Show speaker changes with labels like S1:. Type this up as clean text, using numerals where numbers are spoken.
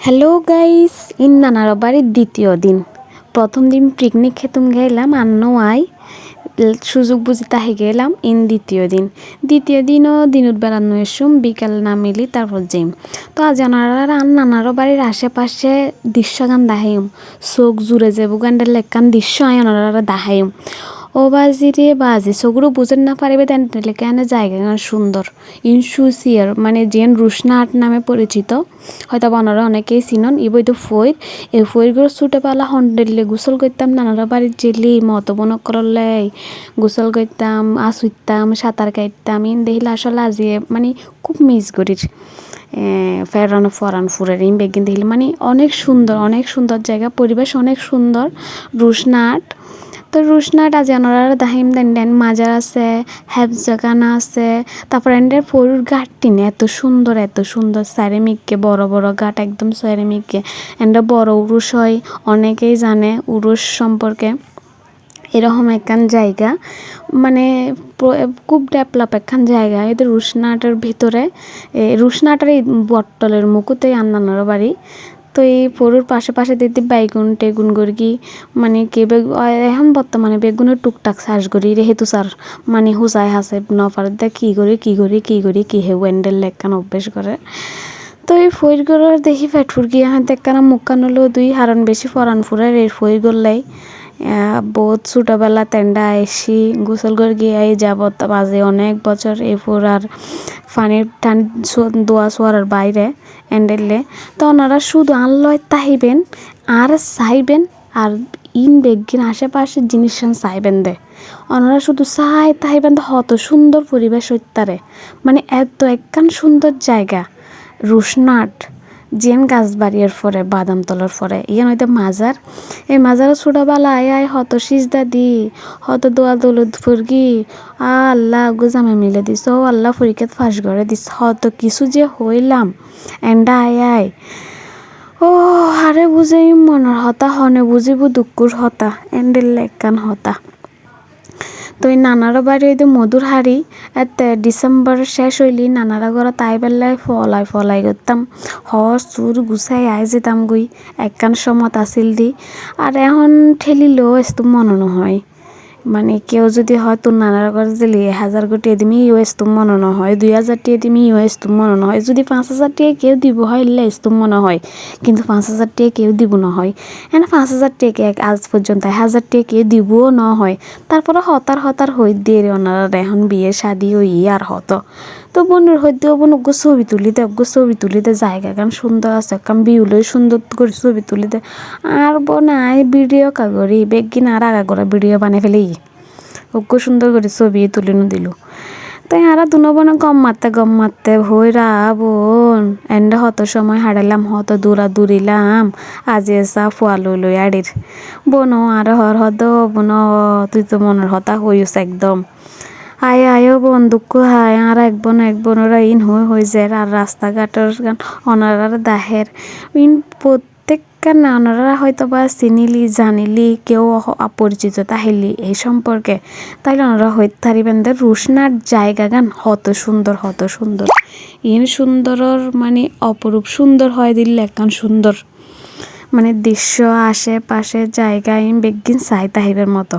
S1: Hello guys, in নানার বাড়ির দ্বিতীয় দিন। প্রথম দিন পিকনিক খেতুম গেলাম আন্নো আই সুযোগ বুঝি তাহে গেলাম। দ্বিতীয় দিনও দিনুত বেড়ানো এসুম বিকাল নামিলি তারপর যাইম। তো আজ নানারও বাড়ির আশেপাশে দৃশ্যগান দাহাইম, চোখ জুড়ে যাবো গান্ডের লেখান দৃশ্য আনারা দাহাইম। ও বাজি রে বাজি সগুলো বুঝেন না পারিবে তেন লেখানে জায়গা সুন্দর ইনসুসিয়ার মানে জেন রুশনাট নামে পরিচিত, হয়তো বানারা অনেকেই চিনন। ইবই তো ফইর এই ফইরগুলো ছুটে পালা হন্ডেলে গোসল করতাম নানারা বাড়ির জেলি মত বন করলে গোসল করতাম, আসুইতাম, সাঁতার কাটতাম। ইন দেখিলে আসলে আজিয়ে মানে খুব মিস করির ফেরানো ফরান ফুরের ইন বেগিন দেখিলে মানে অনেক সুন্দর জায়গা, পরিবেশ অনেক সুন্দর। রুশনাট তো রুশনাট আজ ওনারা দাহিম দেন মাজার আছে, হ্যাবজাগানা আছে। তারপর এন্ডের ফরুর ঘাটটি এত সুন্দর স্যারেমিককে বড় ঘাট একদম স্যারেমিককে এন্ডা বড় উরুষ হয়, অনেকেই জানে উরুষ সম্পর্কে। এরকম একখান জায়গা মানে খুব ডেভেলপ একখান জায়গা। এদের রুশনাটের ভিতরে রুশনাটের এই বটতলের মুকুতে আন্নানোর বাড়ি। তো এই পরুর পাশে দিদি বাইগুন টেগুন গর্গি মানে কি এখন বর্তমানে বেগুনের টুকটাক চাষ করি রেহেতু সার মানে হুসাই হাসে নপার দে কি করি কি হে ওয়েন্ডেল লেখান অভ্যেস করে। তো এই ফইরগুলোর দেখি ফেটফুর গিয়ে দেখানা মুখান হলো দুই হারন বেশি ফরান ফুরের এই ফইরগুলাই বহুত ছোটবেলা তেন্ডা আইসি গোসল করে গিয়ে যাবত বাজে অনেক বছর এরপর আর পানির টান দোয়া সোয়ার বাইরে এন্ডেললে। তো ওনারা শুধু আনলয় তাহিবেন আর চাইবেন আর ইন বেগিন আশেপাশের জিনিস চাইবেন দে ওনারা শুধু চাই তাহিবেন হত সুন্দর পরিবেশ হইতারে মানে এত একখান সুন্দর জায়গা রুশনাট জেন গাছবাড়ির পরে বাদাম তলার পরে ইয়ান হইতে মাজার। এই মাজারও ছোটবেলা আয় হত সিজদা দি হত দোয়া দৌলত ফুরগি আল্লাহ গোজামে মিলে দিস ও আল্লাহ ফরিকাত ফাঁস করে দিস হত কিছু যে হইলাম এন্ডা আয় ও হারে বুঝে মনের হতা হনে বুঝিব দুঃখুর হতা এন্ডেল লেখান হতা। তো এই নানারা বাড়ি হইতে মধুর হাড়ি এত ডিসেম্বর শেষ হইলি নানারা ঘর তাই বেলায় ফলাই করতাম হর চুর গুছাই আই যেতাম গই একখান সমত আসিল দি। আর এখন ঠেলিলেও এত মনে নহয় মানে কেউ যদি হয় তোর নানার ঘর দিলি 1000 কোটি দিমি ইউএস তুম মনে নহয়, 2000 টিয়া দিমি ইউএস তুম মনে নহয়। যদি 5000 টিয়া কেউ দিব হয় লেস তুম মনে হয়, কিন্তু 5000 টিয়া কেউ দিব না হয়। এনে 5000 টিয়া আজ পর্যন্ত 1000 টিয়া কেউ দিবও ন হয়। তারপরে হতার হই দিয়ে ওনারা এখন বিয়ে শাদি ওই আর হতো। তো বোনের হইতেও বোন ছবি তুলি দে জায়গা কারণ সুন্দর আছে কারণ বিউলই সুন্দর করে ছবি তুলি দে। আর বোনাই ভিডিও কাগরি বেগিন আর আগা করে ভিডিও বানিয়ে ফেলি সুন্দর করে ছবি তুলিনো দিল। তাই আর দুনো বোন গম মারতে ভৈরা বোন এন্ডা হত সময় হারাইলাম হত দূরিলাম আজি এসা ফুয়া লই আড়ির বোনো আর হর হদ বোন তুই তো মনের হতা হইস একদম আয়ো বোন দুঃখ হায় আর এক বোন ওরা ইন হয়ে যায়। আর রাস্তাঘাটের অনারার দাহের ইন প্রত্যেকটা নানারা হয়তো বা চিনিলি জানিলি কেউ অপরিচিত তাহিলি এই সম্পর্কে তাইলে ওনারা হইতে পারিবেন দে রুশনাট জায়গা গান হত সুন্দর ইন সুন্দরর মানে অপরূপ সুন্দর হয় দিলে একখান সুন্দর মানে দৃশ্য আশেপাশে জায়গা ইন বেগিন চাই তাহিবের মতো।